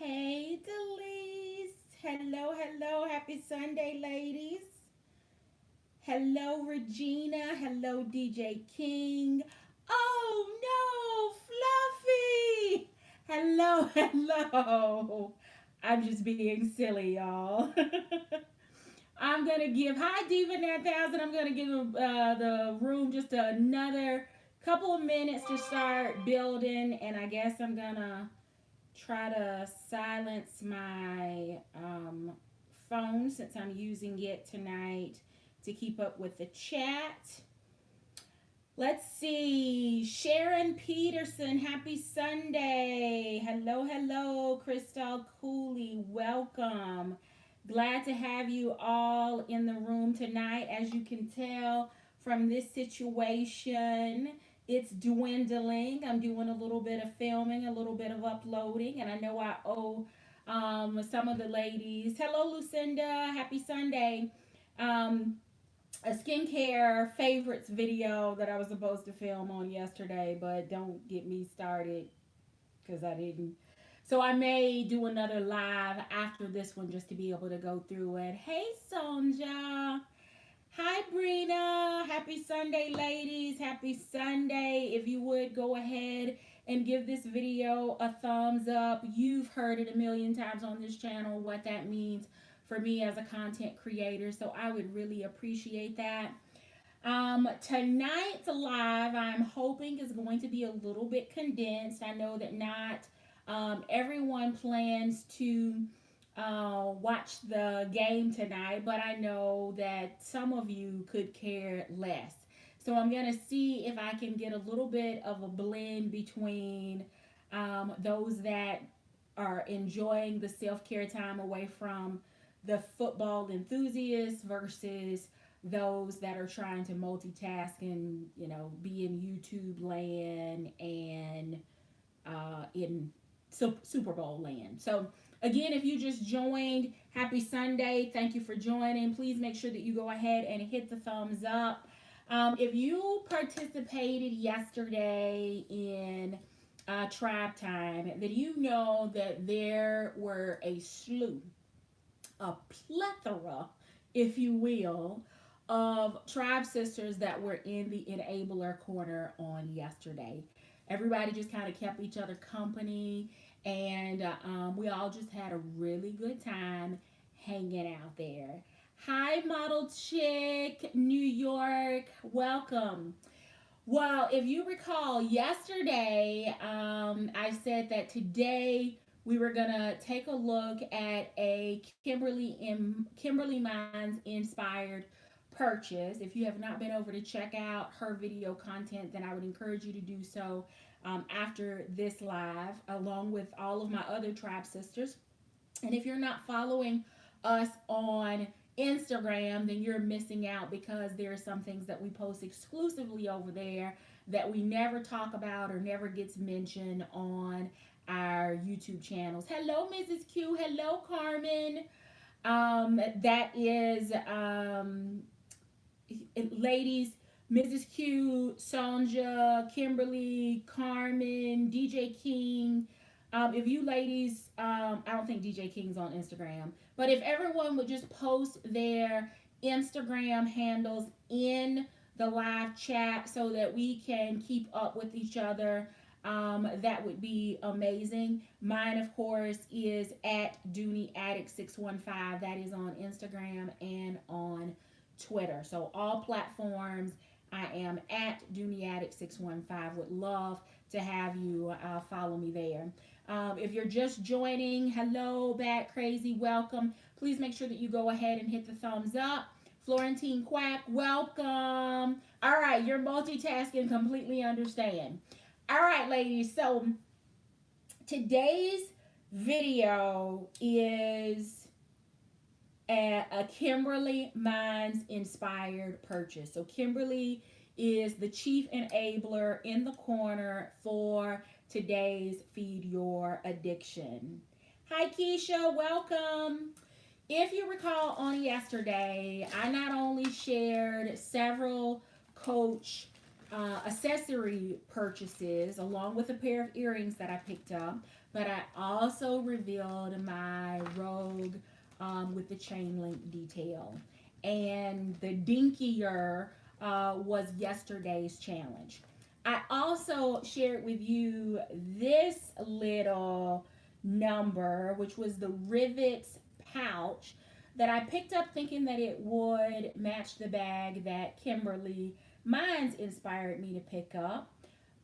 Hey, Delise. Hello, hello. Happy Sunday, ladies. Hello, Regina. Hello, DJ King. Oh, no, Fluffy. Hello, hello. I'm just being silly, y'all. I'm going to give, hi, Diva Nat 1000. I'm going to give the room just another couple of minutes to start building, and I guess I'm going to try to silence my phone since I'm using it tonight to keep up with the chat. Let's see. Sharon Peterson, happy Sunday. Hello, hello. Crystal Cooley, welcome. Glad to have you all in the room tonight. As you can tell from this situation, it's dwindling. I'm doing a little bit of filming, a little bit of uploading, and I know I owe some of the ladies. Hello, Lucinda. Happy Sunday. Um, a skincare favorites video that I was supposed to film on yesterday, but don't get me started because I didn't. So I may do another live after this one just to be able to go through it. Hey, Sonja. Hi, Brina. Happy Sunday, ladies. Happy Sunday. If you would go ahead and give this video a thumbs up. You've heard it a million times on this channel what that means for me as a content creator. So I would really appreciate that. Tonight's live, I'm hoping, is going to be a little bit condensed. I know that not everyone plans to watch the game tonight, but I know that some of you could care less. So I'm going to see if I can get a little bit of a blend between those that are enjoying the self care time away from the football enthusiasts versus those that are trying to multitask and be in YouTube land and in Super Bowl land. So again, if you just joined, happy Sunday. Thank you for joining. Please make sure that you go ahead and hit the thumbs up. If you participated yesterday in Tribe Time, then you know that there were a plethora, if you will, of Tribe Sisters that were in the Enabler Corner on yesterday. Everybody just kind of kept each other company, and we all just had a really good time hanging out there. Hi, Model Chick, New York. Welcome. Well, if you recall, yesterday I said that today we were gonna take a look at a Kimberly Mines inspired purchase. If you have not been over to check out her video content, then I would encourage you to do so after this live, along with all of my other tribe sisters. And if you're not following us on Instagram, then you're missing out because there are some things that we post exclusively over there that we never talk about or never gets mentioned on our YouTube channels. Hello, Mrs. Q. Hello, Carmen. That is, ladies, Mrs. Q, Sonja, Kimberly, Carmen, DJ King. If you ladies, I don't think DJ King's on Instagram, but if everyone would just post their Instagram handles in the live chat so that we can keep up with each other, that would be amazing. Mine, of course, is at Dooney Addict 615. That is on Instagram and on Twitter. So all platforms, I am at Dooney Addict 615. Would love to have you follow me there. If you're just joining, hello, Bat Crazy, welcome. Please make sure that you go ahead and hit the thumbs up. Florentine Quack, welcome. All right, you're multitasking, completely understand. All right, ladies, so today's video is a Kimberly Mines inspired purchase. So Kimberly is the chief enabler in the corner for today's Feed Your Addiction. Hi, Keisha, welcome. If you recall, on yesterday, I not only shared several coach accessory purchases along with a pair of earrings that I picked up, but I also revealed my Rogue with the chain link detail. And the dinkier was yesterday's challenge. I also shared with you this little number, which was the rivets pouch that I picked up thinking that it would match the bag that Kimberly Mines inspired me to pick up.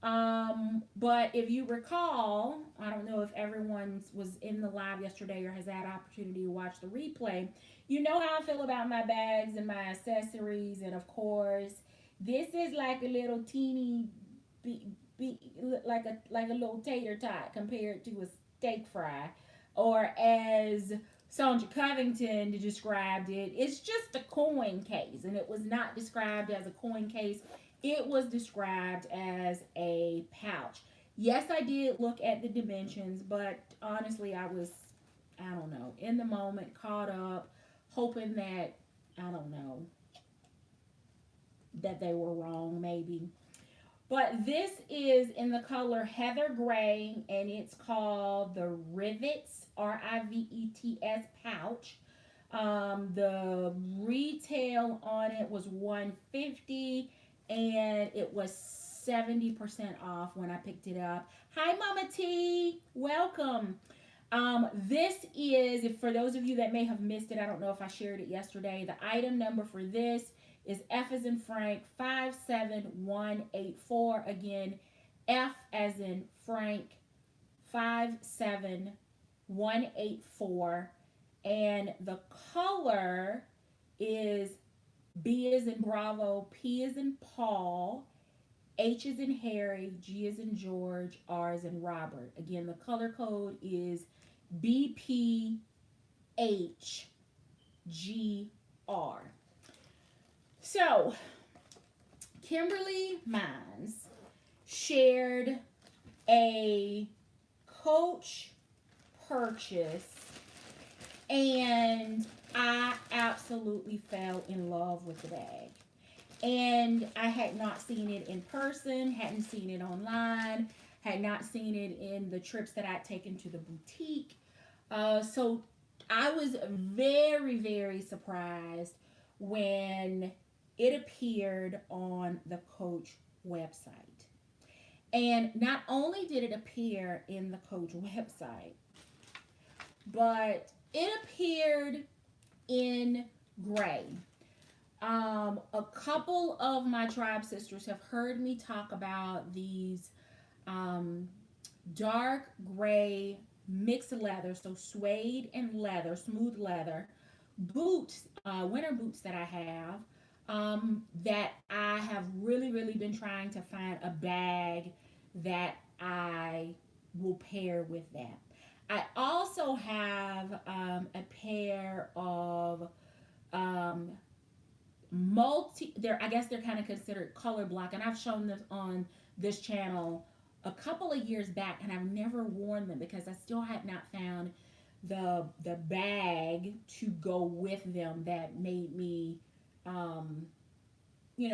But if you recall, I don't know if everyone was in the live yesterday or has had opportunity to watch the replay. You know how I feel about my bags and my accessories, and of course, this is like a little teeny, be, like a little tater tot compared to a steak fry, or as Sandra Covington described it, it's just a coin case, and it was not described as a coin case. It was described as a pouch. Yes, I did look at the dimensions, but honestly, I was, I don't know, in the moment, caught up, hoping that, I don't know, that they were wrong, maybe. But this is in the color heather gray, and it's called the Rivets, Rivets pouch. The retail on it was 150, and it was 70% off when I picked it up. Hi, Mama T. Welcome. This is, if for those of you that may have missed it, I don't know if I shared it yesterday. The item number for this is F as in Frank 57184. Again, F as in Frank 57184. And the color is B as in Bravo, P as in Paul, H is in Harry, G is in George, R is in Robert. Again, the color code is BPHGR. So, Kimberly Mines shared a Coach purchase, and I absolutely fell in love with the bag. And I had not seen it in person, hadn't seen it online, had not seen it in the trips that I'd taken to the boutique. So I was very, very surprised when it appeared on the Coach website. And not only did it appear in the Coach website, but it appeared in gray. A couple of my tribe sisters have heard me talk about these dark gray mixed leather, so suede and leather, smooth leather boots, winter boots that I have. That I have really, really been trying to find a bag that I will pair with that. I also have a pair of um, I guess they're kind of considered color block, and I've shown them on this channel a couple of years back, and I've never worn them because I still had not found the bag to go with them that made me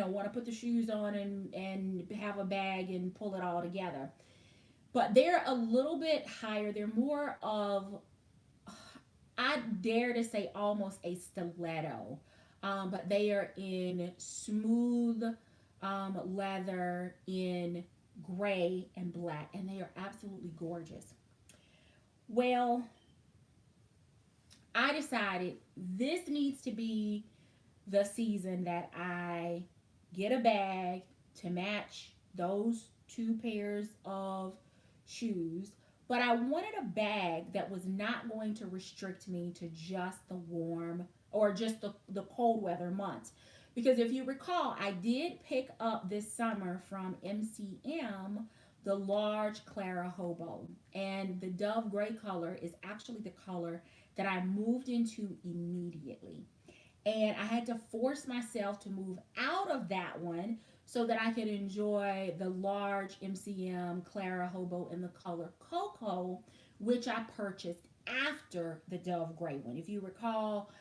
want to put the shoes on and have a bag and pull it all together. But they're a little bit higher. They're more of, I dare to say, almost a stiletto. But they are in smooth leather in gray and black, and they are absolutely gorgeous. Well, I decided this needs to be the season that I get a bag to match those two pairs of shoes. But I wanted a bag that was not going to restrict me to just the warm or just the cold weather months. Because if you recall, I did pick up this summer from MCM the large Clara Hobo. And the dove gray color is actually the color that I moved into immediately. And I had to force myself to move out of that one so that I could enjoy the large MCM Clara Hobo in the color Cocoa, which I purchased after the Dove Gray one. If you recall,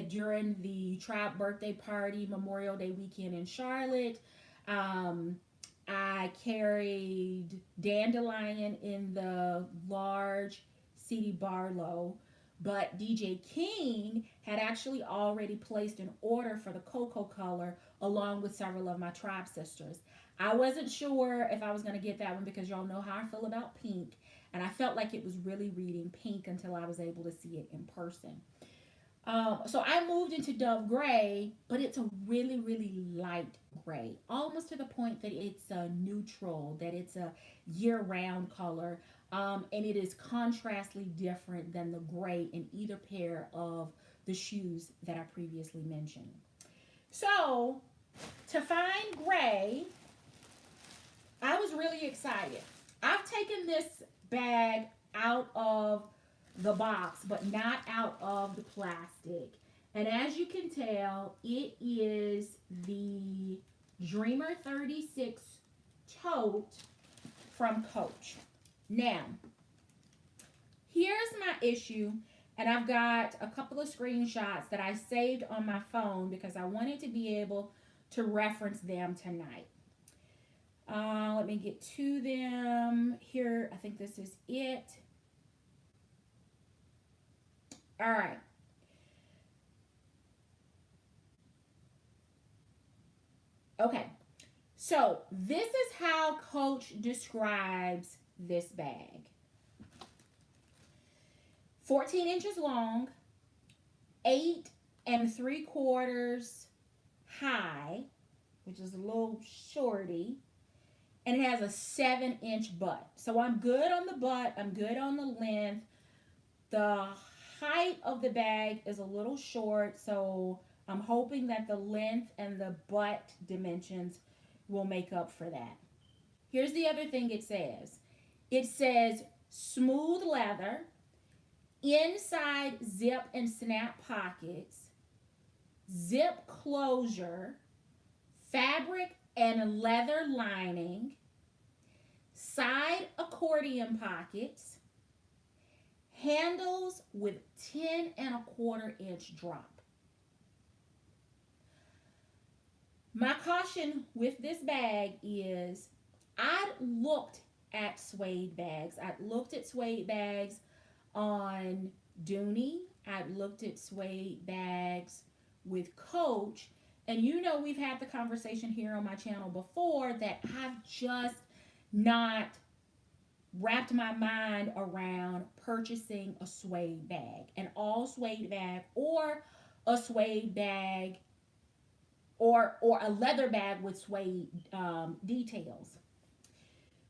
during the Tribe birthday party Memorial Day weekend in Charlotte, Um, I carried Dandelion in the large CD Barlow, but DJ King had actually already placed an order for the cocoa color along with several of my tribe sisters. I wasn't sure if I was going to get that one because y'all know how I feel about pink, and I felt like it was really reading pink until I was able to see it in person. So I moved into Dove Gray, but it's a really, really light gray, almost to the point that it's a neutral, that it's a year-round color, and it is contrastly different than the gray in either pair of the shoes that I previously mentioned. So to find gray, I was really excited. I've taken this bag out of the box, but not out of the plastic. And as you can tell, it is the Dreamer 36 tote from Coach. Now, here's my issue, and I've got a couple of screenshots that I saved on my phone because I wanted to be able to reference them tonight. Let me get to them here. I think this is it. All right. Okay. So this is how Coach describes this bag. 14 inches long, 8 3/4 high, which is a little shorty, and it has a 7-inch butt. So I'm good on the butt, I'm good on the length. The height of the bag is a little short, so I'm hoping that the length and the butt dimensions will make up for that. Here's the other thing it says. It says smooth leather, inside zip and snap pockets, zip closure, fabric and leather lining, side accordion pockets, handles with 10 1/4 inch drop. My caution with this bag is I looked at suede bags. I looked at suede bags on Dooney. I looked at suede bags with Coach. And you know we've had the conversation here on my channel before that I've just not wrapped my mind around purchasing a suede bag, an all suede bag, or a suede bag, or a leather bag with suede details.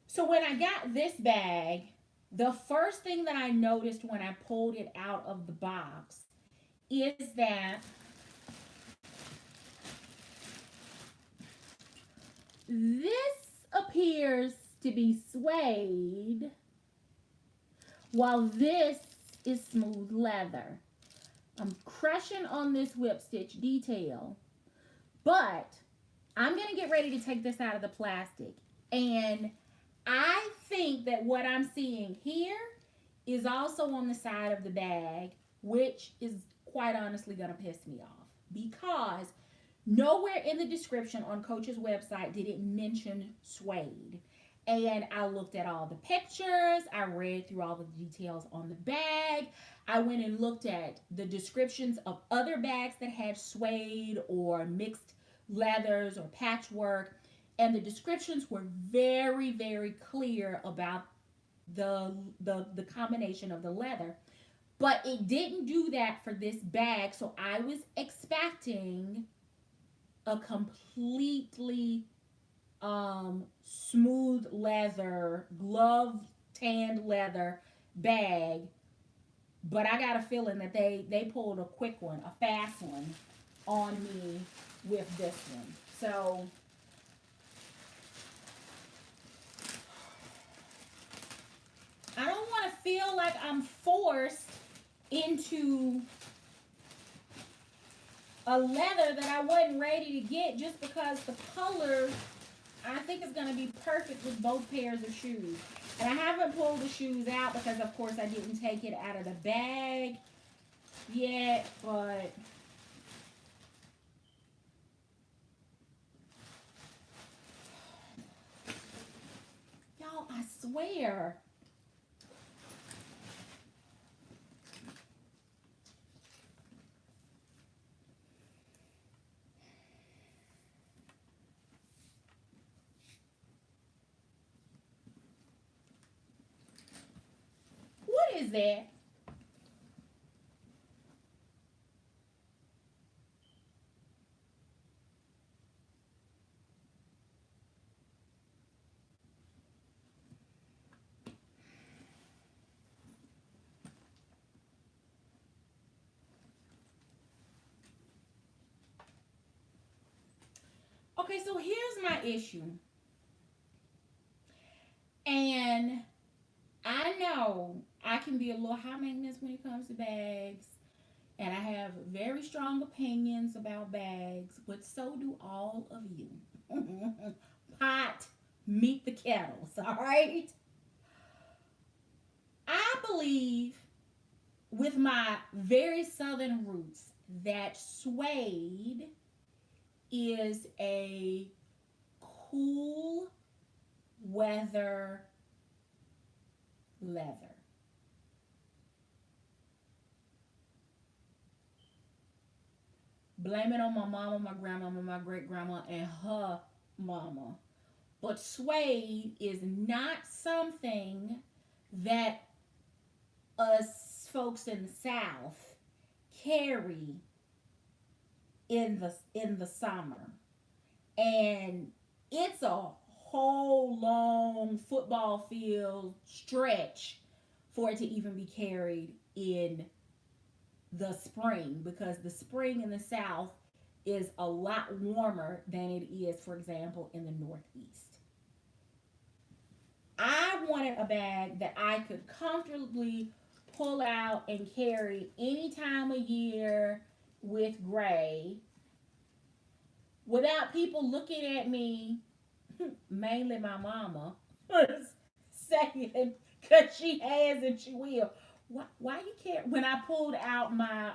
So when I got this bag, the first thing that I noticed when I pulled it out of the box is that this appears to be suede, while this is smooth leather. I'm crushing on this whip stitch detail, but I'm going to get ready to take this out of the plastic. And I think that what I'm seeing here is also on the side of the bag, which is quite honestly going to piss me off because nowhere in the description on Coach's website did it mention suede. And I looked at all the pictures. I read through all the details on the bag. I went and looked at the descriptions of other bags that had suede or mixed leathers or patchwork. And the descriptions were very, very clear about the combination of the leather. But it didn't do that for this bag. So I was expecting a completely smooth leather, glove tanned leather bag, but I got a feeling that they pulled a quick one, a fast one on me with this one. So I don't want to feel like I'm forced into a leather that I wasn't ready to get just because the color I think is going to be perfect with both pairs of shoes. And I haven't pulled the shoes out because, of course, I didn't take it out of the bag yet, but here? What is that? Okay, so here's my issue. And I know I can be a little high maintenance when it comes to bags. And I have very strong opinions about bags, but so do all of you. Pot, meet the kettles, all right? I believe, with my very southern roots, that suede is a cool weather leather. Blame it on my mama, my grandmama, my great grandma, and her mama. But suede is not something that us folks in the South carry in the summer. And it's a whole long football field stretch for it to even be carried in the spring, because the spring in the South is a lot warmer than it is, for example, in the Northeast. I wanted a bag that I could comfortably pull out and carry any time of year with gray without people looking at me, mainly my mama, saying, because she has and she will. Why you can't? When I pulled out my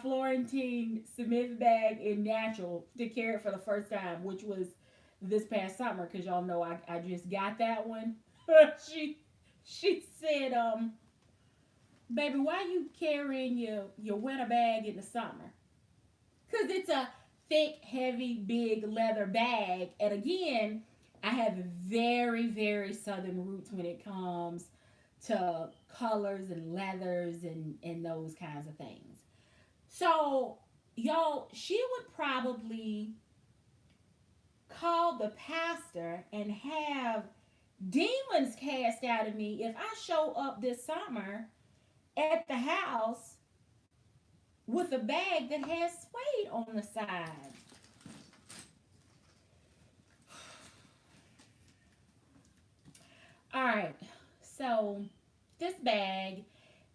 Florentine Smith bag in natural to carry it for the first time, which was this past summer, because y'all know I just got that one. she she said, baby, why you carrying your winter bag in the summer? Because it's a thick, heavy, big leather bag. And again, I have very, very southern roots when it comes to colors and leathers and those kinds of things. So, y'all, she would probably call the pastor and have demons cast out of me if I show up this summer at the house with a bag that has suede on the side. All right, so this bag,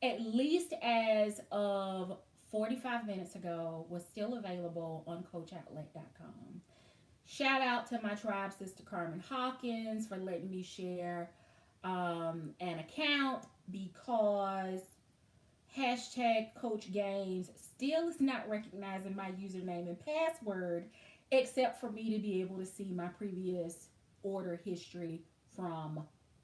at least as of 45 minutes ago, was still available on coachoutlet.com. Shout out to my tribe sister Carmen Hawkins for letting me share an account, because hashtag Coach Games still is not recognizing my username and password, except for me to be able to see my previous order history from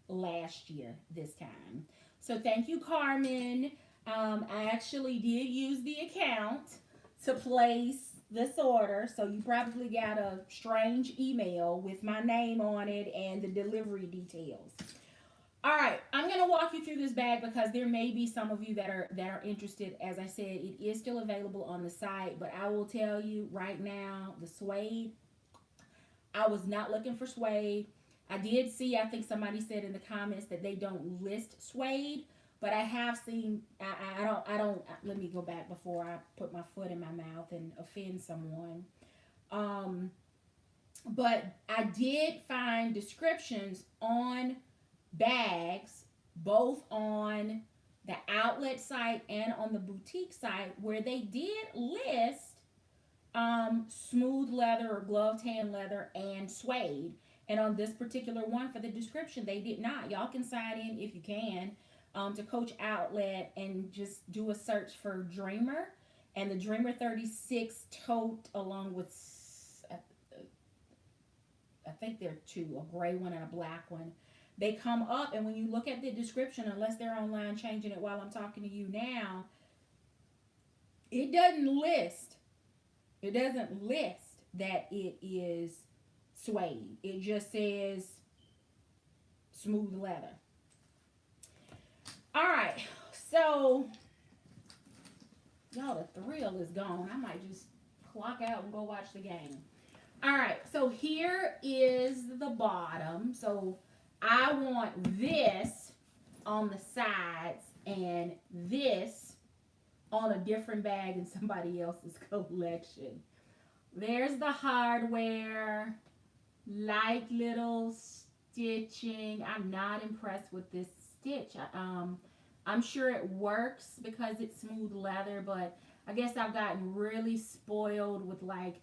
last year this time. So thank you, Carmen. I actually did use the account to place this order, so you probably got a strange email with my name on it and the delivery details. All right, I'm gonna walk you through this bag because there may be some of you that are interested. As I said, it is still available on the site, but I will tell you right now, the suede. I was not looking for suede. I did see. I think somebody said in the comments that they don't list suede, but I have seen. I don't. I don't. Let me go back before I put my foot in my mouth and offend someone. Um, but I did find descriptions on bags, both on the outlet site and on the boutique site, where they did list smooth leather or glove tan leather and suede. And on this particular one for the description, they did not. Y'all can sign in if you can, to Coach Outlet and just do a search for Dreamer, and the Dreamer 36 tote, along with I think they're two, a gray one and a black one. They come up, and when you look at the description, unless they're online changing it while I'm talking to you now, it doesn't list. It doesn't list that it is suede. It just says smooth leather. All right, so y'all, the thrill is gone. I might just clock out and go watch the game. All right, so here is the bottom. So I want this on the sides and this on a different bag in somebody else's collection. There's the hardware, like little stitching. I'm not impressed with this stitch. I'm sure it works because it's smooth leather, but I guess I've gotten really spoiled with like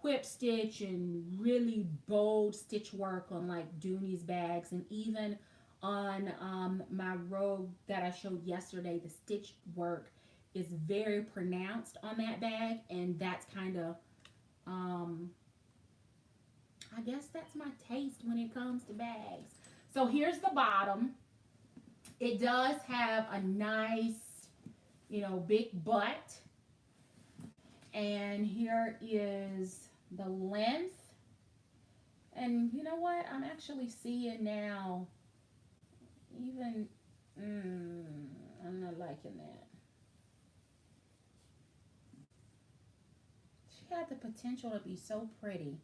whip stitch and really bold stitch work on like Dooney's bags, and even on my robe that I showed yesterday, the stitch work is very pronounced on that bag, and that's kind of I guess that's my taste when it comes to bags. So here's the bottom. It does have a nice, big butt. And here is the length. And you know what? I'm actually seeing now, even, I'm not liking that. She had the potential to be so pretty.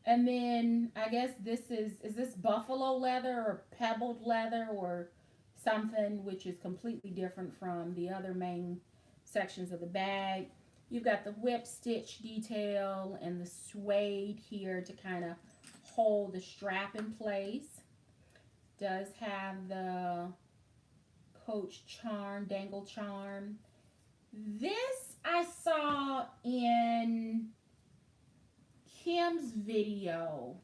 And then I guess this is this buffalo leather or pebbled leather or something, which is completely different from the other main sections of the bag. You've got the whip stitch detail and the suede here to kind of hold the strap in place. Does have the coach charm, dangle charm. This I saw in Kim's video,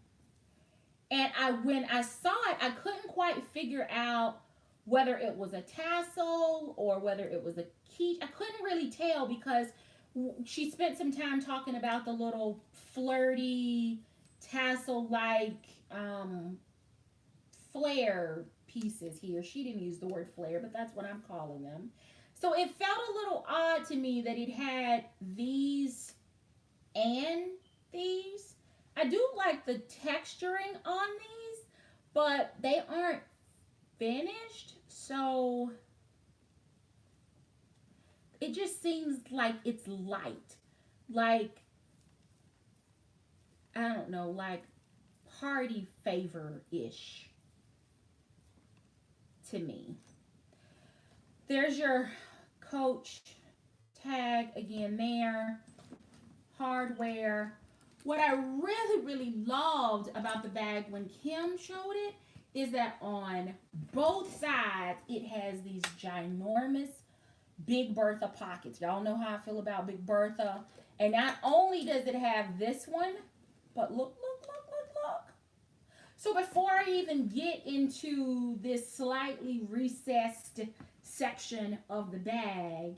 and when I saw it, I couldn't quite figure out whether it was a tassel or whether it was a key. I couldn't really tell because she spent some time talking about the little flirty tassel-like flare pieces here. She didn't use the word flare, but that's what I'm calling them. So it felt a little odd to me that it had these and these. I do like the texturing on these, but they aren't finished, so it just seems like it's light, like, I don't know, like party favor-ish to me. There's your Coach tag again there. Hardware. What I really, really loved about the bag when Kim showed it is that on both sides it has these ginormous Big Bertha pockets. Y'all know how I feel about Big Bertha. And not only does it have this one, but look. So before I even get into this slightly recessed section of the bag,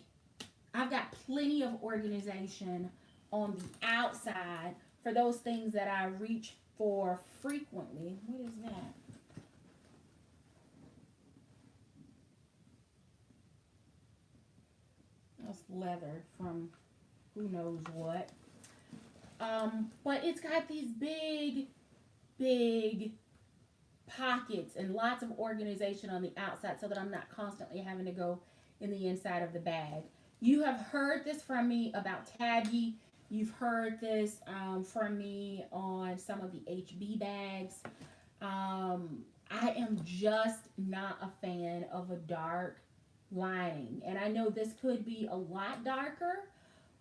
I've got plenty of organization on the outside for those things that I reach for frequently. What is that? That's leather from who knows what. But it's got these big pockets and lots of organization on the outside so that I'm not constantly having to go in the inside of the bag. You have heard this from me about Tabby. You've heard this from me on some of the HB bags. I am just not a fan of a dark lining. And I know this could be a lot darker,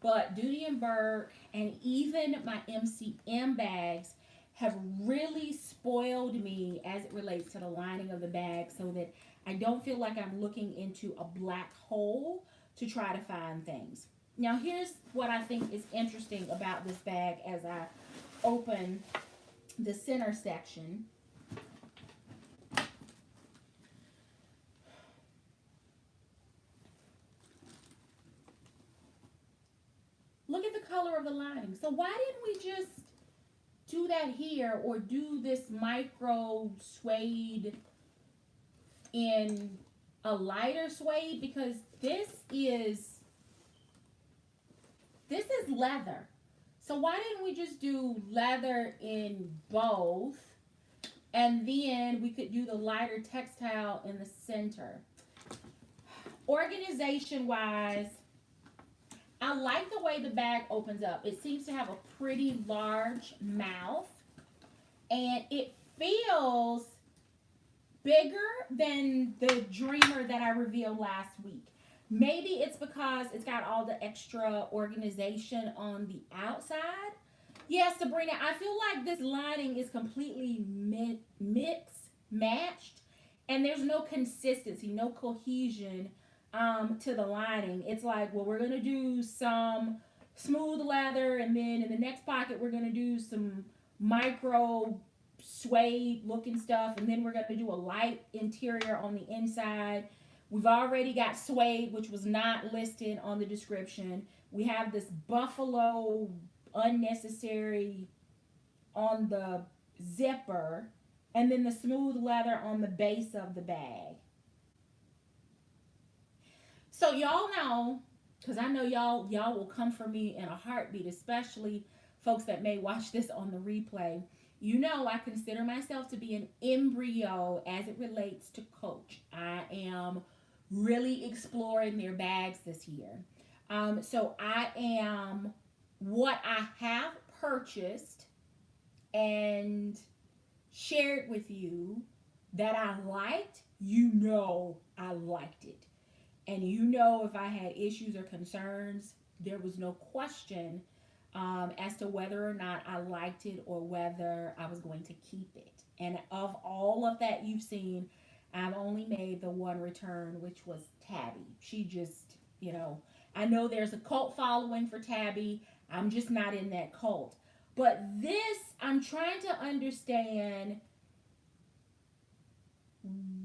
but Dooney and Burke and even my MCM bags have really spoiled me as it relates to the lining of the bag, so that I don't feel like I'm looking into a black hole to try to find things. Now here's what I think is interesting about this bag as I open the center section. Look at the color of the lining. So why didn't we just do that here or do this micro suede in a lighter suede, because is this is leather. So why didn't we just do leather in both, and then we could do the lighter textile in the center? Organization wise, I like the way the bag opens up. It seems to have a pretty large mouth, and it feels bigger than the Dreamer that I revealed last week. Maybe it's because it's got all the extra organization on the outside. Yes, Sabrina, I feel like this lining is completely matched, and there's no consistency, no cohesion to the lining. It's like, well, we're going to do some smooth leather, and then in the next pocket, we're going to do some micro suede looking stuff, and then we're going to do a light interior on the inside. We've already got suede, which was not listed on the description. We have this buffalo unnecessary on the zipper, and then the smooth leather on the base of the bag. So y'all know, because I know y'all will come for me in a heartbeat, especially folks that may watch this on the replay. You know, I consider myself to be an embryo as it relates to Coach. I am really exploring their bags this year. So I am, what I have purchased and shared with you that I liked, you know I liked it. And you know, if I had issues or concerns, there was no question as to whether or not I liked it or whether I was going to keep it. And of all of that you've seen, I've only made the one return, which was Tabby. She just, I know there's a cult following for Tabby. I'm just not in that cult. But this, I'm trying to understand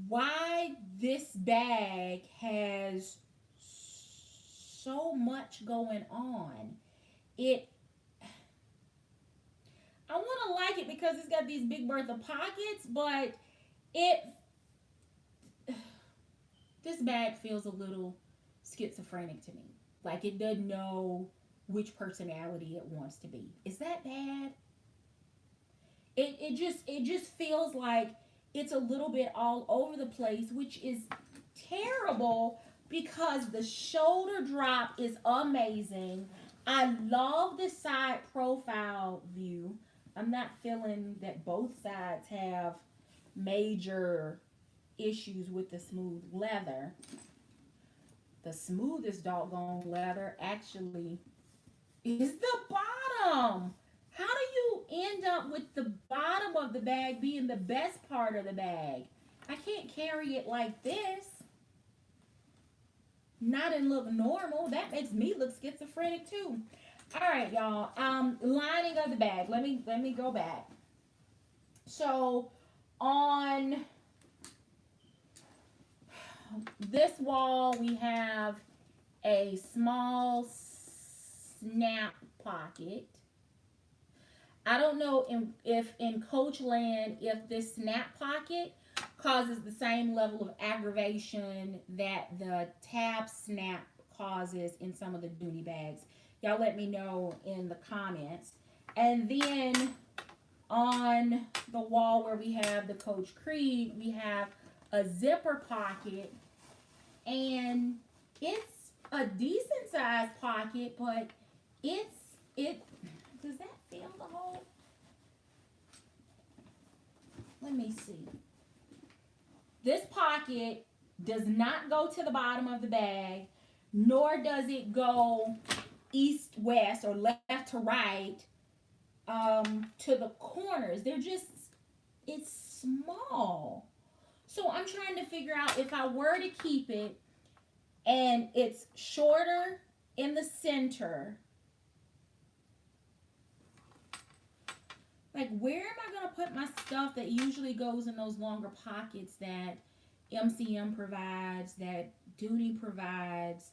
why this bag has so much going on. I want to like it because it's got these Big Bertha pockets, but this bag feels a little schizophrenic to me. Like it doesn't know which personality it wants to be. Is that bad? It just feels like it's a little bit all over the place, which is terrible because the shoulder drop is amazing. I love the side profile view. I'm not feeling that both sides have major issues with the smooth leather. The smoothest doggone leather actually is the bottom. How do you end up with the bottom of the bag being the best part of the bag? I can't carry it like this. Not and look normal. That makes me look schizophrenic too. All right, y'all. Lining of the bag. Let me go back. So on this wall we have a small snap pocket. I don't know if in Coach Land, if this snap pocket causes the same level of aggravation that the tab snap causes in some of the Dooney bags. Y'all let me know in the comments. And then on the wall where we have the Coach Creed, we have a zipper pocket, and it's a decent sized pocket, but it does that feel the hole? Let me see. This pocket does not go to the bottom of the bag, nor does it go east west or left to right to the corners. It's small. So I'm trying to figure out, if I were to keep it and it's shorter in the center, like, where am I going to put my stuff that usually goes in those longer pockets that MCM provides, that Dooney provides,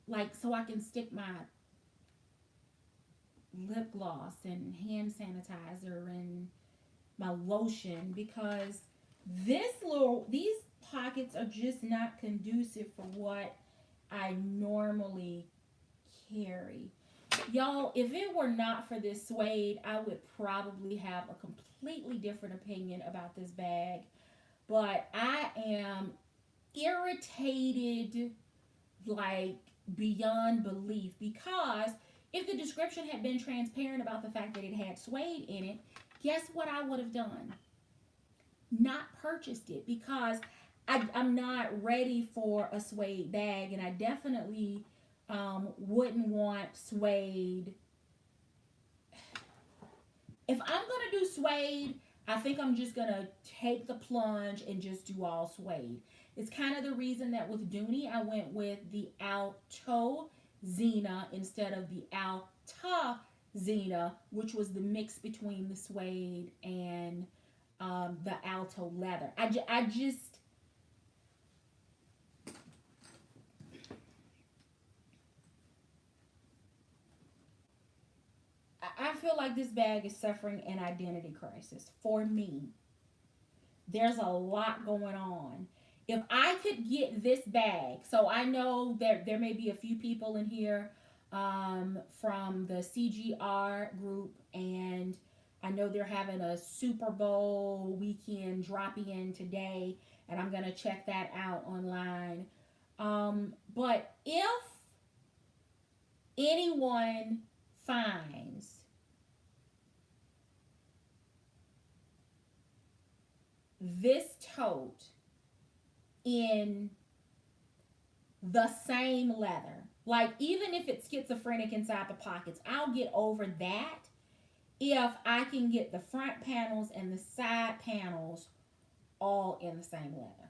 like, so I can stick my lip gloss and hand sanitizer and my lotion because these pockets are just not conducive for what I normally carry. Y'all, if it were not for this suede, I would probably have a completely different opinion about this bag. But I am irritated like beyond belief because if the description had been transparent about the fact that it had suede in it, guess what I would have done? Not purchased it because I'm not ready for a suede bag, and I definitely wouldn't want suede. If I'm gonna do suede, I think I'm just gonna take the plunge and just do all suede. It's kind of the reason that with Dooney I went with the Alto Xena instead of the Alta Xena, which was the mix between the suede and the Alto leather. I just I feel like this bag is suffering an identity crisis for me. There's a lot going on. If I could get this bag, so I know that there may be a few people in here from the CGR group, and I know they're having a Super Bowl weekend drop in today, and I'm going to check that out online. But if anyone finds this tote in the same leather, like even if it's schizophrenic inside the pockets, I'll get over that if I can get the front panels and the side panels all in the same leather.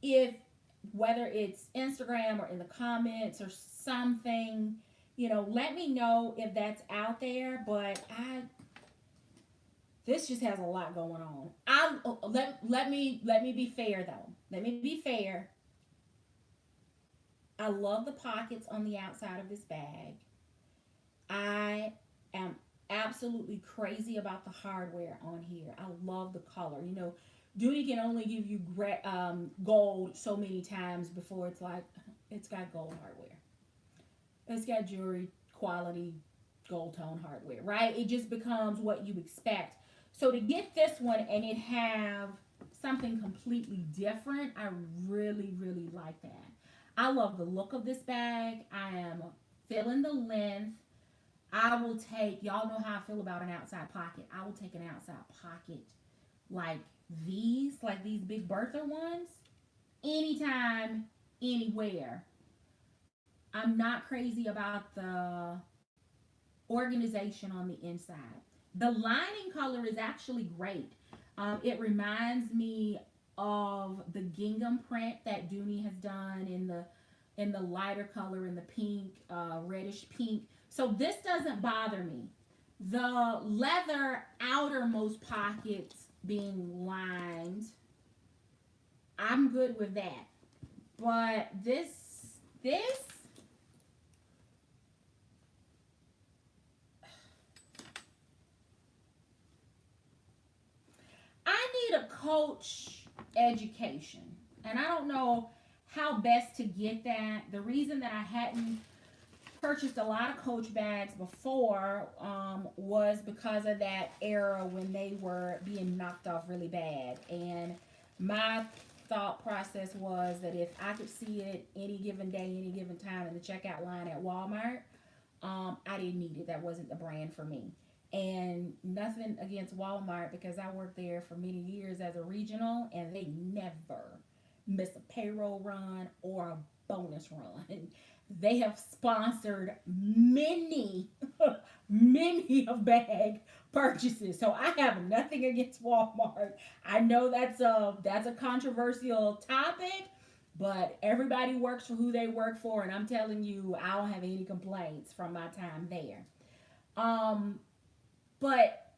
If whether it's Instagram or in the comments or something, let me know if that's out there. But this just has a lot going on. Let me be fair though. Let me be fair. I love the pockets on the outside of this bag. I am absolutely crazy about the hardware on here. I love the color. Duty can only give you gold so many times before it's like it's got gold hardware. It's got jewelry quality gold tone hardware, right? It just becomes what you expect. So to get this one and it have something completely different, I really, really like that. I love the look of this bag. I am feeling the length. I will take, y'all know how I feel about an outside pocket. I will take an outside pocket like these big Bertha ones, anytime, anywhere. I'm not crazy about the organization on the inside. The lining color is actually great. It reminds me of the gingham print that Dooney has done in the lighter color, in the pink, reddish pink. So this doesn't bother me. The leather outermost pockets being lined, I'm good with that. But this, I need a coach education. And I don't know how best to get that. The reason that I hadn't purchased a lot of Coach bags before was because of that era when they were being knocked off really bad. And my thought process was that if I could see it any given day, any given time in the checkout line at Walmart, I didn't need it. That wasn't the brand for me. And nothing against Walmart because I worked there for many years as a regional, and they never miss a payroll run or a bonus run. They have sponsored many, many of bag purchases. So I have nothing against Walmart. I know that's a controversial topic, but everybody works for who they work for, and I'm telling you, I don't have any complaints from my time there. Um, but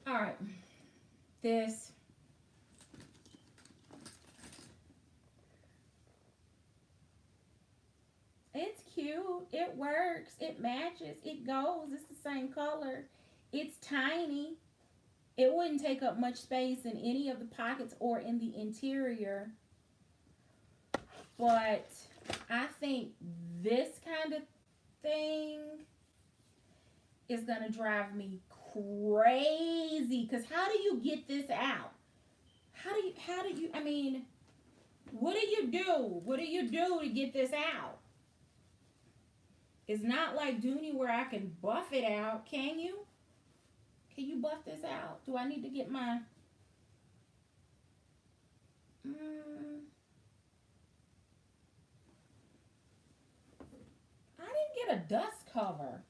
all right, this works. It matches. It goes. It's the same color. It's tiny. It wouldn't take up much space in any of the pockets or in the interior. But I think this kind of thing is going to drive me crazy. Because how do you get this out? I mean, what do you do? What do you do to get this out? It's not like Dooney where I can buff it out. Can you? Can you buff this out? Do I need to get my... I didn't get a dust cover.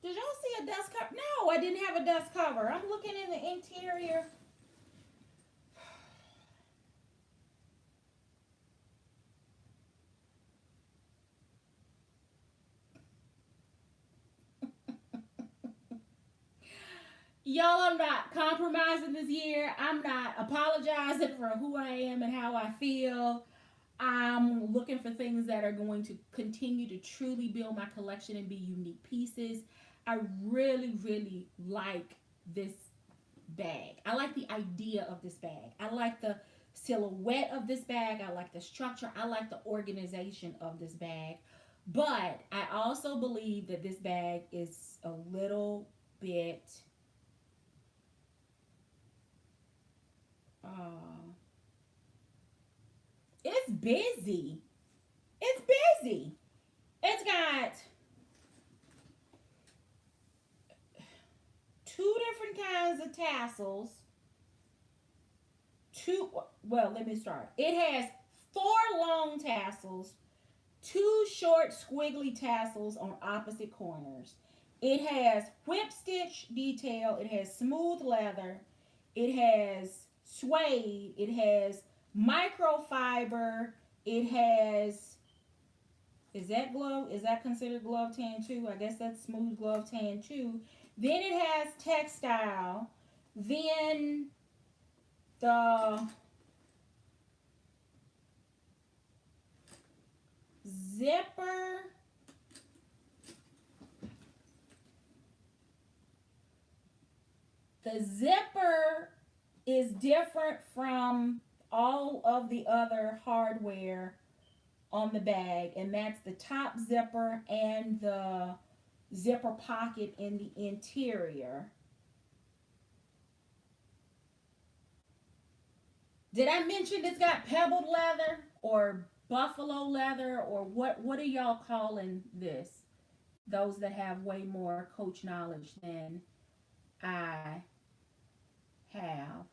Did y'all see a dust cover? No, I didn't have a dust cover. I'm looking in the interior. Y'all, I'm not compromising this year. I'm not apologizing for who I am and how I feel. I'm looking for things that are going to continue to truly build my collection and be unique pieces. I really, really like this bag. I like the idea of this bag. I like the silhouette of this bag. I like the structure. I like the organization of this bag. But I also believe that this bag is a little bit... it's busy. It's busy. It's got two different kinds of tassels. Let me start. It has 4 long tassels, 2 short squiggly tassels on opposite corners. It has whip stitch detail. It has smooth leather. It has suede. It has microfiber. It has... Is that considered glove tan too? I guess that's smooth glove tan too. Then it has textile. Then the zipper. The zipper is different from all of the other hardware on the bag, and that's the top zipper and the zipper pocket in the interior. Did I mention it's got pebbled leather or buffalo leather, or what are y'all calling this? Those that have way more coach knowledge than I have.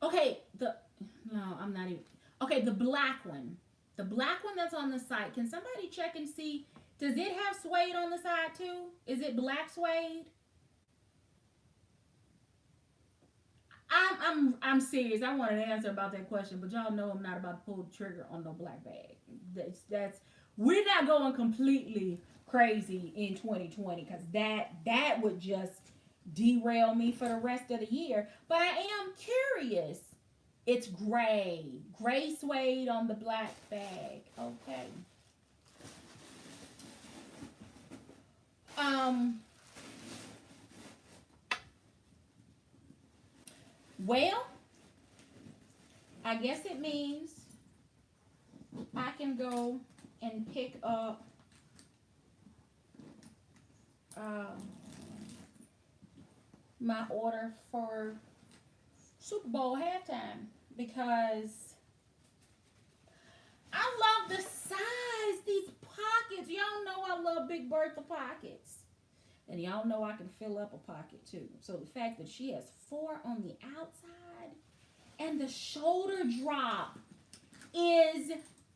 Okay, I'm not even... Okay, the black one. The black one that's on the side. Can somebody check and see? Does it have suede on the side too? Is it black suede? I'm serious. I want an answer about that question, but y'all know I'm not about to pull the trigger on no black bag. That's we're not going completely crazy in 2020, because that would just derail me for the rest of the year. But I am curious. It's gray suede on the black bag. Okay. Well, I guess it means I can go and pick up my order for Super Bowl halftime, because I love the size, these pockets. Y'all know I love Big Bertha pockets. And y'all know I can fill up a pocket too. So the fact that she has 4 on the outside and the shoulder drop is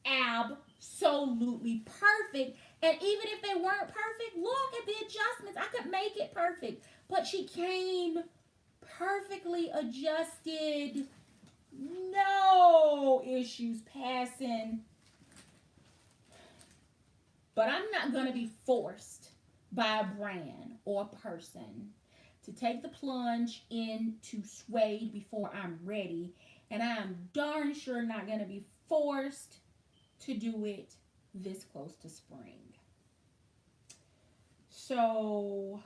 absolutely perfect. And even if they weren't perfect, look at the adjustments. I could make it perfect. But she came perfectly adjusted. No issues passing But I'm not going to be forced by a brand or a person to take the plunge into suede before I'm ready. And I am darn sure not going to be forced to do it this close to spring. So,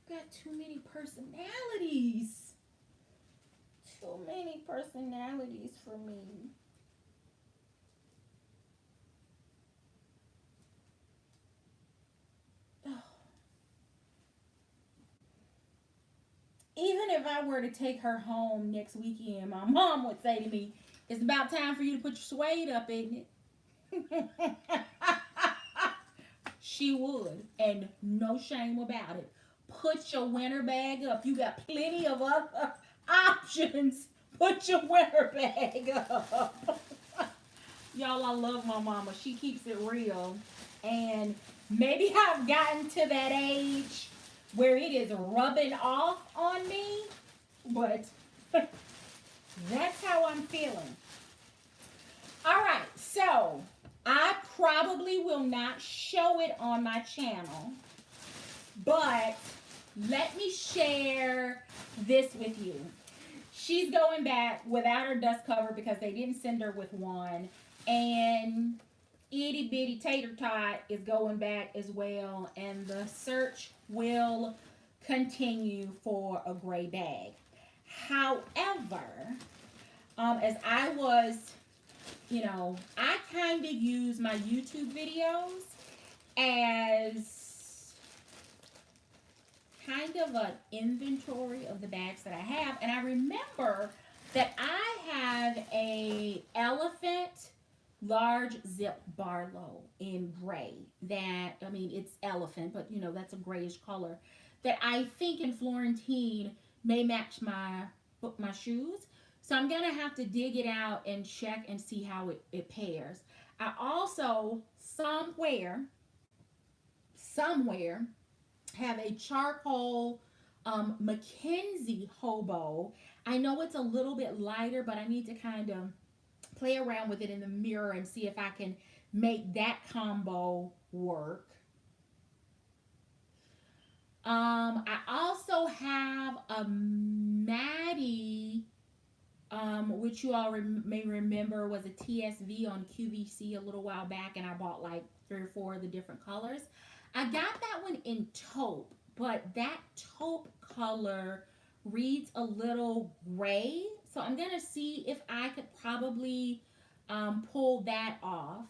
you got too many personalities. Too many personalities for me. Even if I were to take her home next weekend, my mom would say to me, "It's about time for you to put your suede up, isn't it?" She would, and no shame about it. Put your winter bag up. You got plenty of other options. Put your winter bag up. Y'all, I love my mama. She keeps it real. And maybe I've gotten to that age where it is rubbing off on me, but that's how I'm feeling. All right, so I probably will not show it on my channel, but let me share this with you. She's going back without her dust cover because they didn't send her with one, and itty bitty tater tot is going back as well, and the search will continue for a gray bag. However, as I was, I kind of use my YouTube videos as kind of an inventory of the bags that I have, and I remember that I have a elephant large zip Barlow in gray. That, I mean, it's elephant, but that's a grayish color that I think in Florentine may match my shoes. So I'm gonna have to dig it out and check and see how it pairs. I also somewhere have a charcoal Mackenzie hobo. I know it's a little bit lighter, but I need to kind of play around with it in the mirror and see if I can make that combo work. I also have a Maddie, which you all may remember was a TSV on QVC a little while back, and I bought like 3 or 4 of the different colors. I got that one in taupe, but that taupe color reads a little gray. So I'm going to see if I could probably pull that off.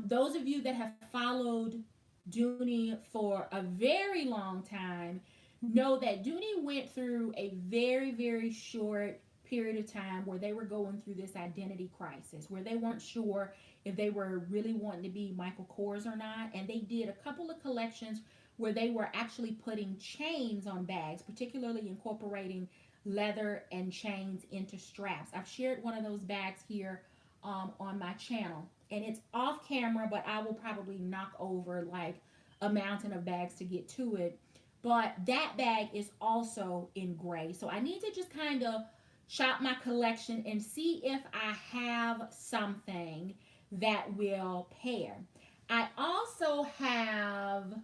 Those of you that have followed Dooney for a very long time know that Dooney went through a very, very short period of time where they were going through this identity crisis, where they weren't sure if they were really wanting to be Michael Kors or not. And they did a couple of collections where they were actually putting chains on bags, particularly incorporating leather and chains into straps. I've shared one of those bags here on my channel, and it's off camera, but I will probably knock over like a mountain of bags to get to it. But that bag is also in gray, so I need to just kind of shop my collection and see if I have something that will pair. I also have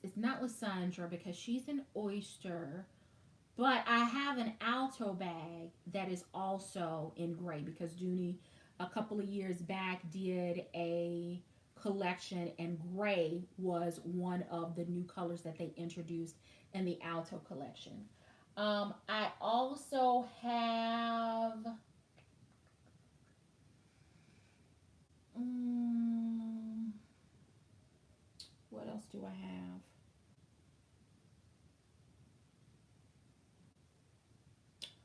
it's not Lysandra because she's an oyster, but I have an alto bag that is also in gray because Dooney a couple of years back did a collection, and gray was one of the new colors that they introduced in the alto collection. I also have what else do I have?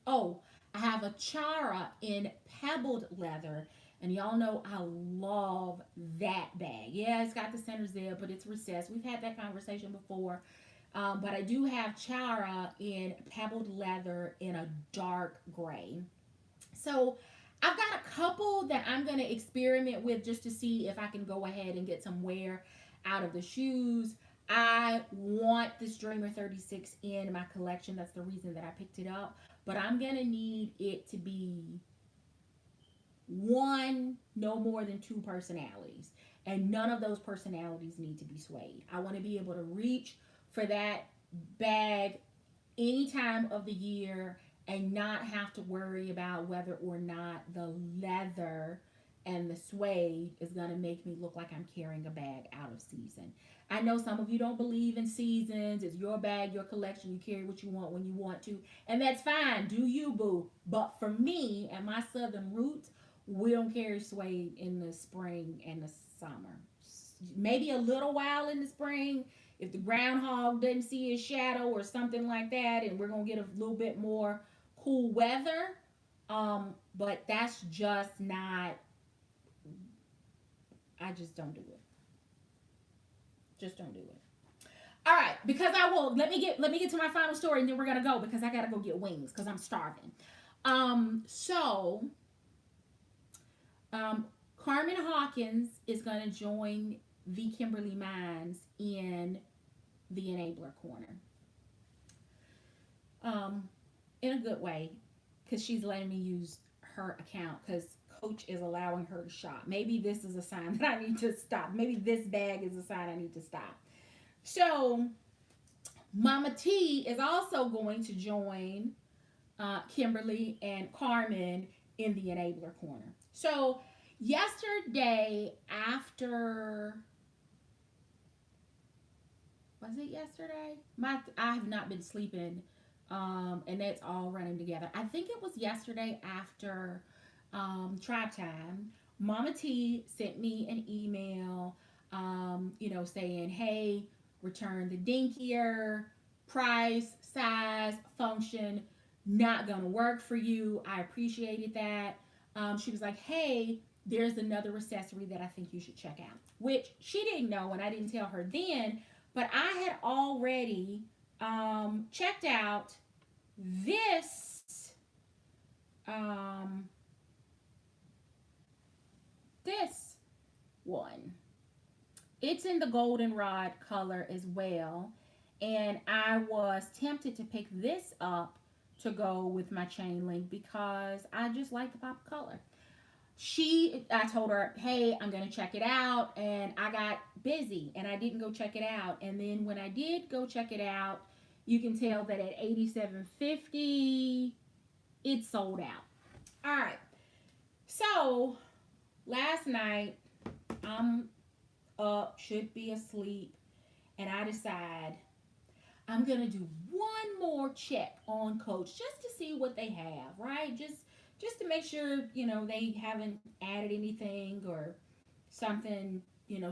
Oh, I have a Chara in pebbled leather. And y'all know I love that bag. Yeah, it's got the center zip, but it's recessed. We've had that conversation before. But I do have Chara in pebbled leather in a dark gray. So I've got a couple that I'm going to experiment with just to see if I can go ahead and get some wear out of the shoes. I want this Dreamer 36 in my collection. That's the reason that I picked it up. But I'm going to need it to be one, no more than two personalities. And none of those personalities need to be suede. I want to be able to reach for that bag any time of the year and not have to worry about whether or not the leather and the suede is going to make me look like I'm carrying a bag out of season. I know some of you don't believe in seasons. It's your bag, your collection. You carry what you want when you want to. And that's fine. Do you, boo. But for me and my southern roots, we don't carry suede in the spring and the summer. Maybe a little while in the spring if the groundhog doesn't see his shadow or something like that, and we're gonna get a little bit more cool weather. But that's just not. I just don't do it. Just don't do it. All right, because I will. Let me get to my final story, and then we're gonna go because I gotta go get wings because I'm starving. So Carmen Hawkins is gonna join the Kimberly Mines in the enabler corner. In a good way, because she's letting me use her account because Coach is allowing her to shop. Maybe this is a sign that I need to stop. Maybe this bag is a sign I need to stop. So, Mama T is also going to join Kimberly and Carmen in the enabler corner. So, yesterday, after was it yesterday? I have not been sleeping, and that's all running together. I think it was yesterday after tribe time. Mama T sent me an email, saying, "Hey, return the dinkier price, size, function, not gonna work for you." I appreciated that. She was like, "Hey, there's another accessory that I think you should check out," which she didn't know, and I didn't tell her then. But I had already checked out this um, this one. It's in the goldenrod color as well, and I was tempted to pick this up to go with my chain link because I just like the pop color. I told her, "Hey, I'm gonna check it out," and I got busy and I didn't go check it out. And then when I did go check it out, you can tell that at 87.50 it sold out. All right, so last night I'm up, should be asleep, and I decide I'm gonna do one more check on Coach just to see what they have, right? Just to make sure they haven't added anything or something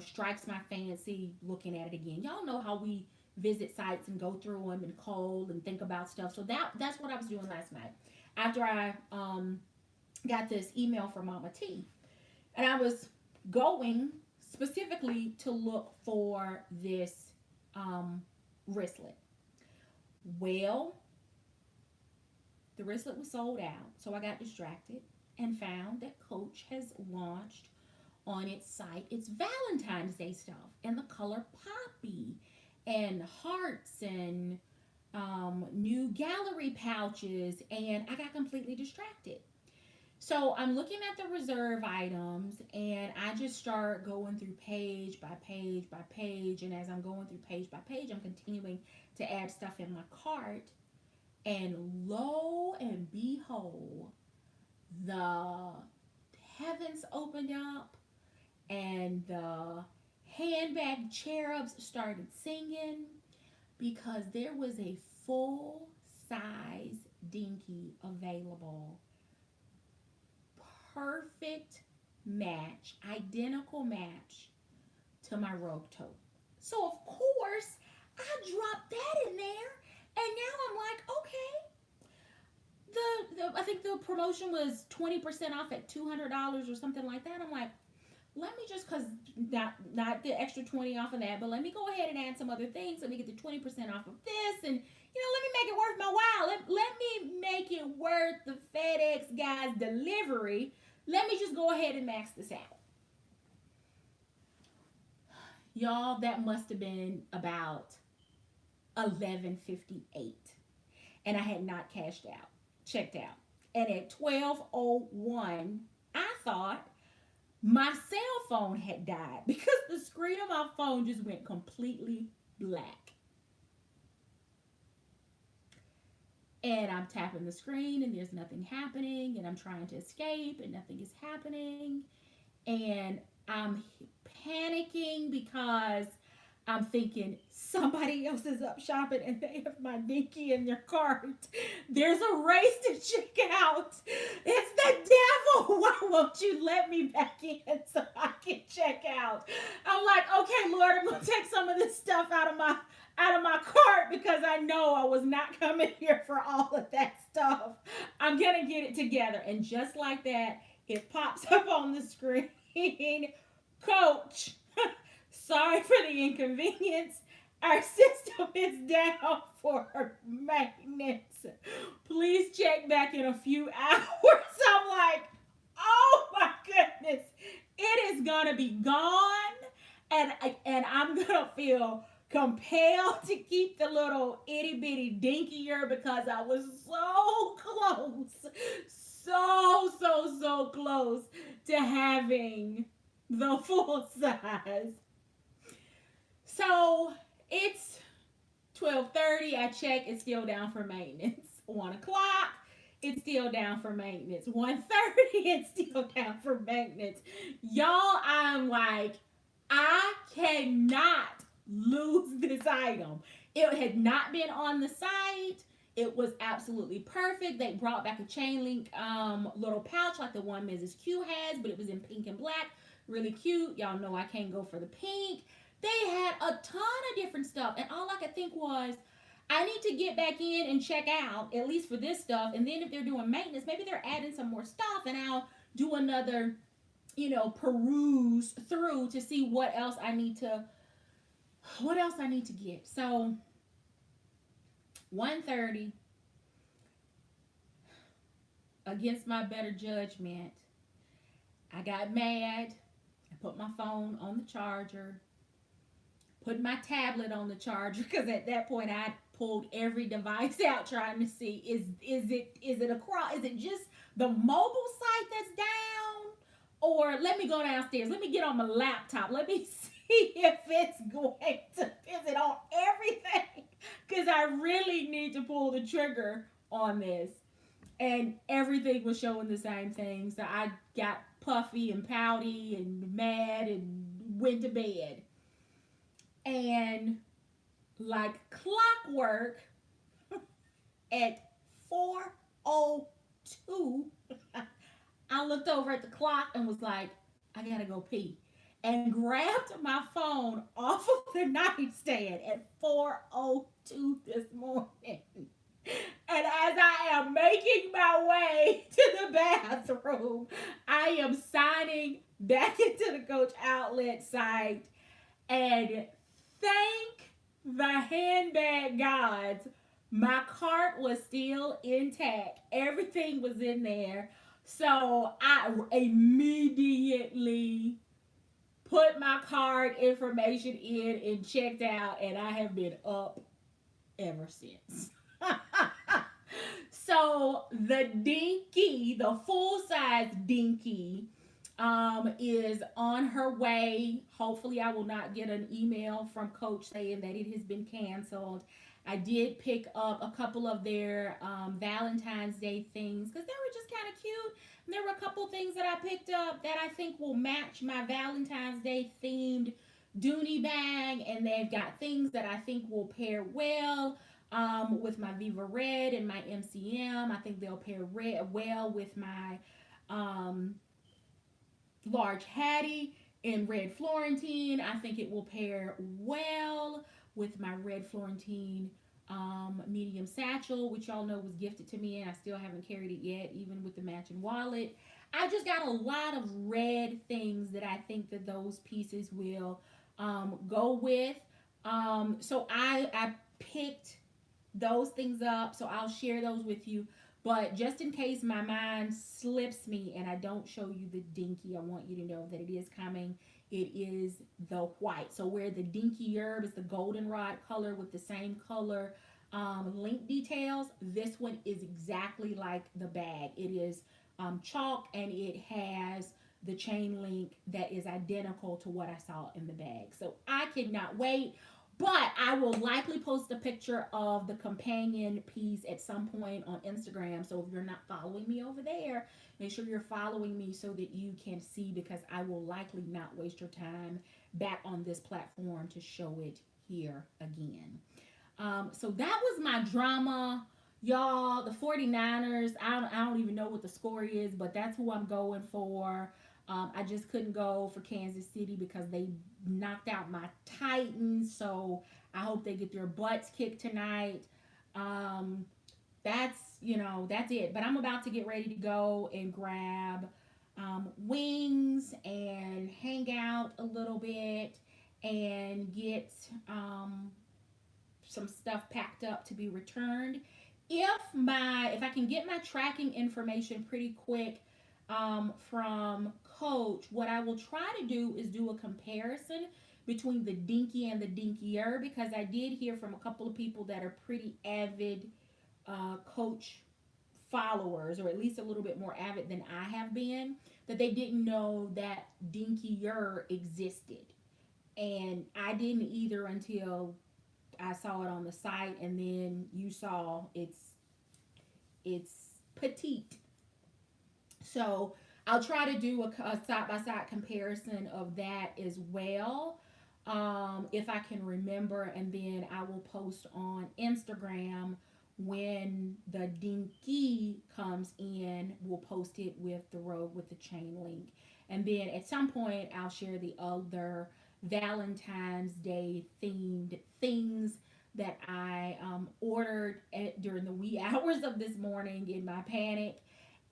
strikes my fancy looking at it again. Y'all know how we visit sites and go through them and call and think about stuff. So that's what I was doing last night after I got this email from Mama T, and I was going specifically to look for this wristlet. Well, the wristlet was sold out, so I got distracted and found that Coach has launched on its site its Valentine's Day stuff and the color poppy and hearts and new gallery pouches, and I got completely distracted. So I'm looking at the reserve items and I just start going through page by page by page. And as I'm going through page by page, I'm continuing to add stuff in my cart. And lo and behold, the heavens opened up and the handbag cherubs started singing because there was a full size dinky available. Perfect match, identical match to my rogue tote. So of course, I dropped that in there, and now I'm like, okay. I think the promotion was 20% off at $200 or something like that. I'm like, let me just cause not the extra 20 off of that, but let me go ahead and add some other things. Let me get the 20% off of this, and let me make it worth my while. Let me make it worth the FedEx guy's delivery. Let me just go ahead and max this out. Y'all, that must have been about 11:58, and I had not cashed out, checked out. And at 12:01, I thought my cell phone had died because the screen of my phone just went completely black. And I'm tapping the screen and there's nothing happening, and I'm trying to escape and nothing is happening, and I'm panicking because I'm thinking somebody else is up shopping and they have my dinky in their cart. There's a race to check out. It's the devil. Why won't you let me back in so I can check out? I'm like, okay, Lord, I'm gonna take some of this stuff out of my cart because I know I was not coming here for all of that stuff. I'm gonna get it together. And just like that, it pops up on the screen. Coach, sorry for the inconvenience. Our system is down for maintenance. Please check back in a few hours. I'm like, oh my goodness, it is gonna be gone, and I'm gonna feel compelled to keep the little itty bitty dinkier because I was so close, so close to having the full size. So it's 12:30. I check. It's still down for maintenance. 1 o'clock. It's still down for maintenance. 1:30. It's still down for maintenance. Y'all, I'm like, I cannot lose this item. It had not been on the site. It was absolutely perfect. They brought back a chain link little pouch like the one Mrs. Q has, but it was in pink and black. Really cute. Y'all know I can't go for the pink. They had a ton of different stuff, and all I could think was, I need to get back in and check out, at least for this stuff. And then if they're doing maintenance, maybe they're adding some more stuff, and I'll do another, peruse through to see what else I need to get. So 1:30, against my better judgment, I got mad. I put my phone on the charger, put my tablet on the charger because at that point I pulled every device out trying to see is it just the mobile site that's down, or let me go downstairs, let me get on my laptop, let me see if it's going to visit on everything because I really need to pull the trigger on this. And everything was showing the same thing, so I got puffy and pouty and mad and went to bed. And like clockwork, at 4:02, I looked over at the clock and was like, I gotta go pee. And grabbed my phone off of the nightstand at 4:02 this morning. And as I am making my way to the bathroom, I am signing back into the Coach Outlet site. And thank the handbag gods, my cart was still intact. Everything was in there. So I immediately put my card information in and checked out, and I have been up ever since. So the dinky, the full size dinky, is on her way. Hopefully, I will not get an email from Coach saying that it has been canceled. I did pick up a couple of their Valentine's Day things because they were just kind of cute. And there were a couple things that I picked up that I think will match my Valentine's Day themed Dooney bag, and they've got things that I think will pair well with my Viva Red and my MCM. I think they'll pair well with my um, large Hattie in red Florentine. I think it will pair well with my red Florentine medium satchel, which y'all know was gifted to me and I still haven't carried it yet, even with the matching wallet. I just got a lot of red things that I think that those pieces will go with. So I picked those things up, so I'll share those with you. But just in case my mind slips me and I don't show you the dinky, I want you to know that it is coming. It is the white. So where the dinky herb is the goldenrod color with the same color link details, this one is exactly like the bag. It is chalk, and it has the chain link that is identical to what I saw in the bag. So I cannot wait. But I will likely post a picture of the companion piece at some point on Instagram. So if you're not following me over there, make sure you're following me so that you can see, because I will likely not waste your time back on this platform to show it here again. So that was my drama. Y'all, the 49ers, I don't even know what the score is, but that's who I'm going for. I just couldn't go for Kansas City because they knocked out my Titans. So I hope they get their butts kicked tonight. Um, that's it. But I'm about to get ready to go and grab wings and hang out a little bit and get some stuff packed up to be returned. If I can get my tracking information pretty quick from Coach, what I will try to do is do a comparison between the dinky and the dinkier, because I did hear from a couple of people that are pretty avid Coach followers, or at least a little bit more avid than I have been, that they didn't know that dinkier existed. And I didn't either until I saw it on the site, and then you saw it's petite. So I'll try to do a side by side comparison of that as well, if I can remember, and then I will post on Instagram when the dinky comes in. We'll post it with the robe with the chain link, and then at some point I'll share the other Valentine's Day themed things that I ordered during the wee hours of this morning in my panic.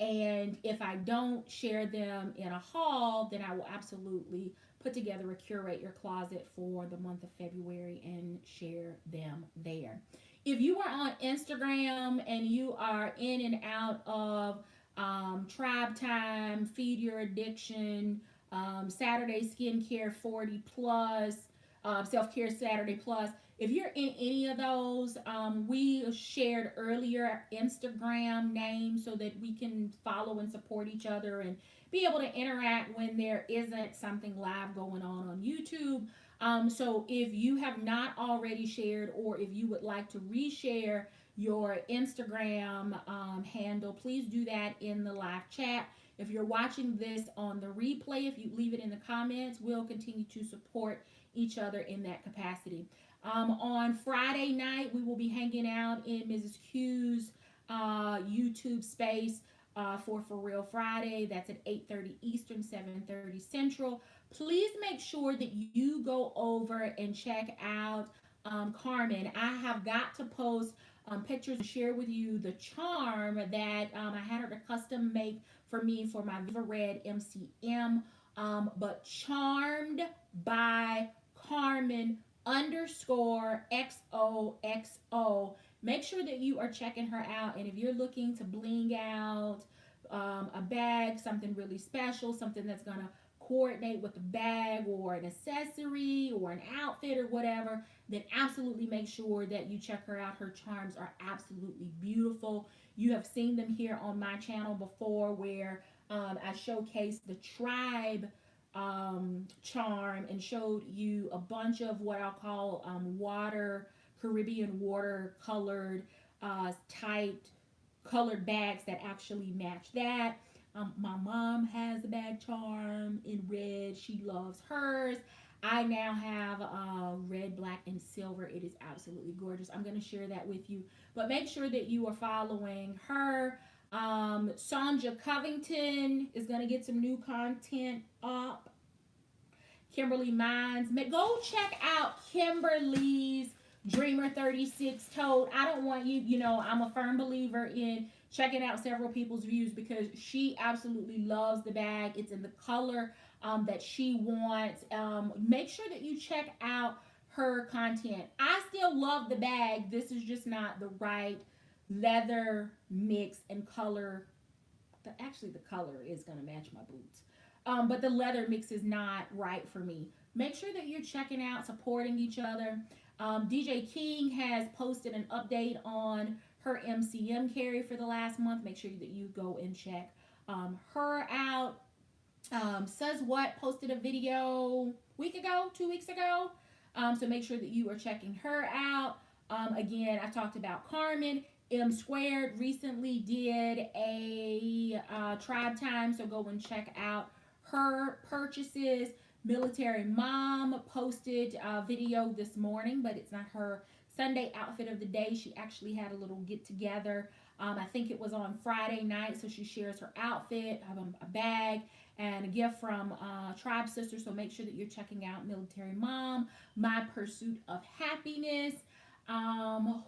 And if I don't share them in a haul, then I will absolutely put together a curate your closet for the month of February and share them there. If you are on Instagram and you are in and out of Tribe Time, Feed Your Addiction, Saturday Skincare 40 Plus, Self Care Saturday Plus, if you're in any of those, we shared earlier Instagram names so that we can follow and support each other and be able to interact when there isn't something live going on YouTube. So if you have not already shared, or if you would like to reshare your Instagram handle, please do that in the live chat. If you're watching this on the replay, if you leave it in the comments, we'll continue to support each other in that capacity. On Friday night, we will be hanging out in Mrs. Q's YouTube space for Real Friday. That's at 8:30 Eastern, 7:30 Central. Please make sure that you go over and check out Carmen. I have got to post pictures to share with you the charm that I had her to custom make for me for my Viva Red MCM. But Charmed by Carmen underscore XOXO. Make sure that you are checking her out. And if you're looking to bling out a bag, something really special, something that's going to coordinate with the bag or an accessory or an outfit or whatever, then absolutely make sure that you check her out. Her charms are absolutely beautiful. You have seen them here on my channel before, where I showcased the Tribe charm and showed you a bunch of what I'll call Caribbean water colored tight colored bags that actually match that. My mom has a bag charm in red. She loves hers. I now have red, black, and silver. It is absolutely gorgeous. I'm going to share that with you. But make sure that you are following her. Sonja Covington is going to get some new content up. Kimberly Mines. Go check out Kimberly's Dreamer 36 tote. I don't want I'm a firm believer in checking out several people's views, because she absolutely loves the bag. It's in the color that she wants. Make sure that you check out her content. I still love the bag. This is just not the right leather mix and color. Actually, the color is going to match my boots. But the leather mix is not right for me. Make sure that you're checking out, supporting each other. DJ King has posted an update on her MCM carry for the last month. Make sure that you go and check her out. Says what posted a video week ago, 2 weeks ago. So make sure that you are checking her out. Again, I talked about Carmen. M Squared recently did a tribe time, so go and check out her purchases. Military Mom posted a video this morning, but it's not her Sunday outfit of the day. She actually had a little get together. I think it was on Friday night, so she shares her outfit, a bag, and a gift from Tribe Sister. So make sure that you're checking out Military Mom, My Pursuit of Happiness.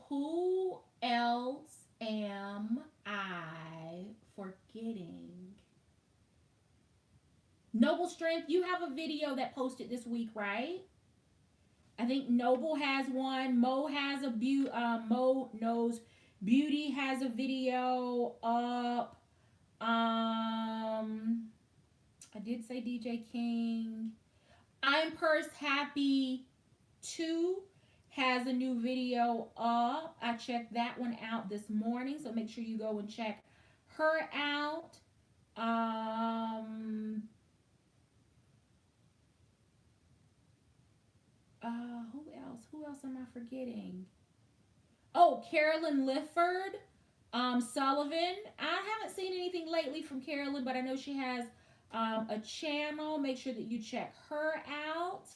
Who else am I forgetting? Noble Strength, you have a video that posted this week, right? I think Noble has one. Mo has a Mo Knows Beauty has a video up. I did say DJ King. I'm Purse Happy 2 has a new video up. I checked that one out this morning, so make sure you go and check her out. Who else? Who else am I forgetting? Oh, Carolyn Lifford, Sullivan. I haven't seen anything lately from Carolyn, but I know she has a channel. Make sure that you check her out.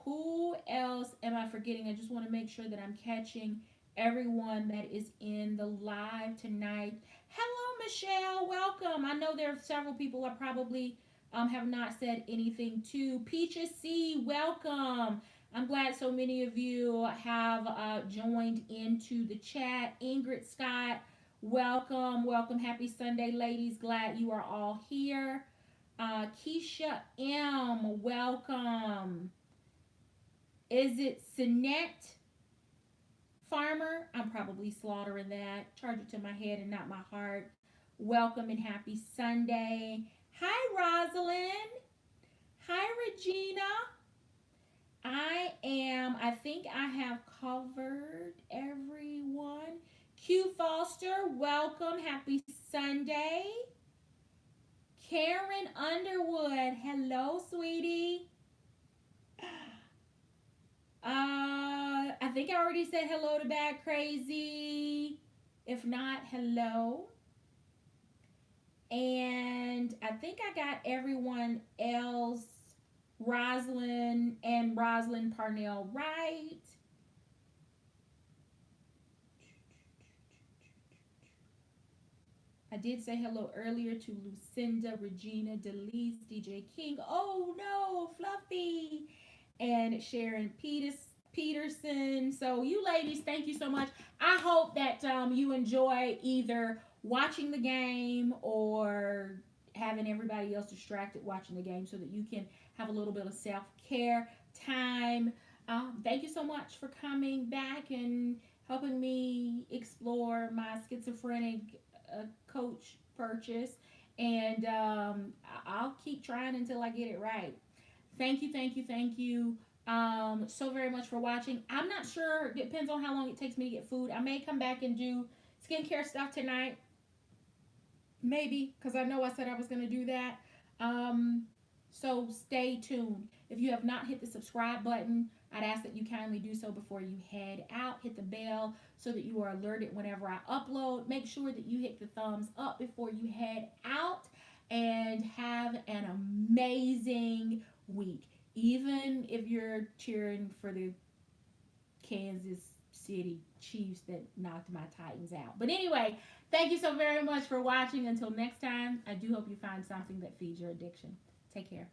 Who else am I forgetting? I just want to make sure that I'm catching everyone that is in the live tonight. Hello, Michelle. Welcome. I know there are several people I probably have not said anything to. Peaches C, welcome. I'm glad so many of you have joined into the chat. Ingrid Scott, welcome. Welcome. Happy Sunday, ladies. Glad you are all here. Keisha M, welcome. Is it Sinette Farmer? I'm probably slaughtering that. Charge it to my head and not my heart. Welcome and happy Sunday. Hi, Rosalind. Hi, Regina. I think I have covered everyone. Q Foster, welcome. Happy Sunday. Karen Underwood, hello, sweetie. I think I already said hello to Bad Crazy. If not, hello. And I think I got everyone else, Rosalind and Rosalind Parnell, right. I did say hello earlier to Lucinda, Regina, Delise, DJ King. Oh no, Fluffy. And Sharon Peterson. So you ladies, thank you so much. I hope that you enjoy either watching the game or having everybody else distracted watching the game so that you can have a little bit of self-care time. Thank you so much for coming back and helping me explore my schizophrenic coach purchase. And I'll keep trying until I get it right. Thank you, thank you, thank you so very much for watching. I'm not sure. It depends on how long it takes me to get food. I may come back and do skincare stuff tonight. Maybe, because I know I said I was going to do that. So stay tuned. If you have not hit the subscribe button, I'd ask that you kindly do so before you head out. Hit the bell so that you are alerted whenever I upload. Make sure that you hit the thumbs up before you head out. And have an amazing week. Even if you're cheering for the Kansas City Chiefs that knocked my Titans out. But anyway, thank you so very much for watching. Until next time, I do hope you find something that feeds your addiction. Take care.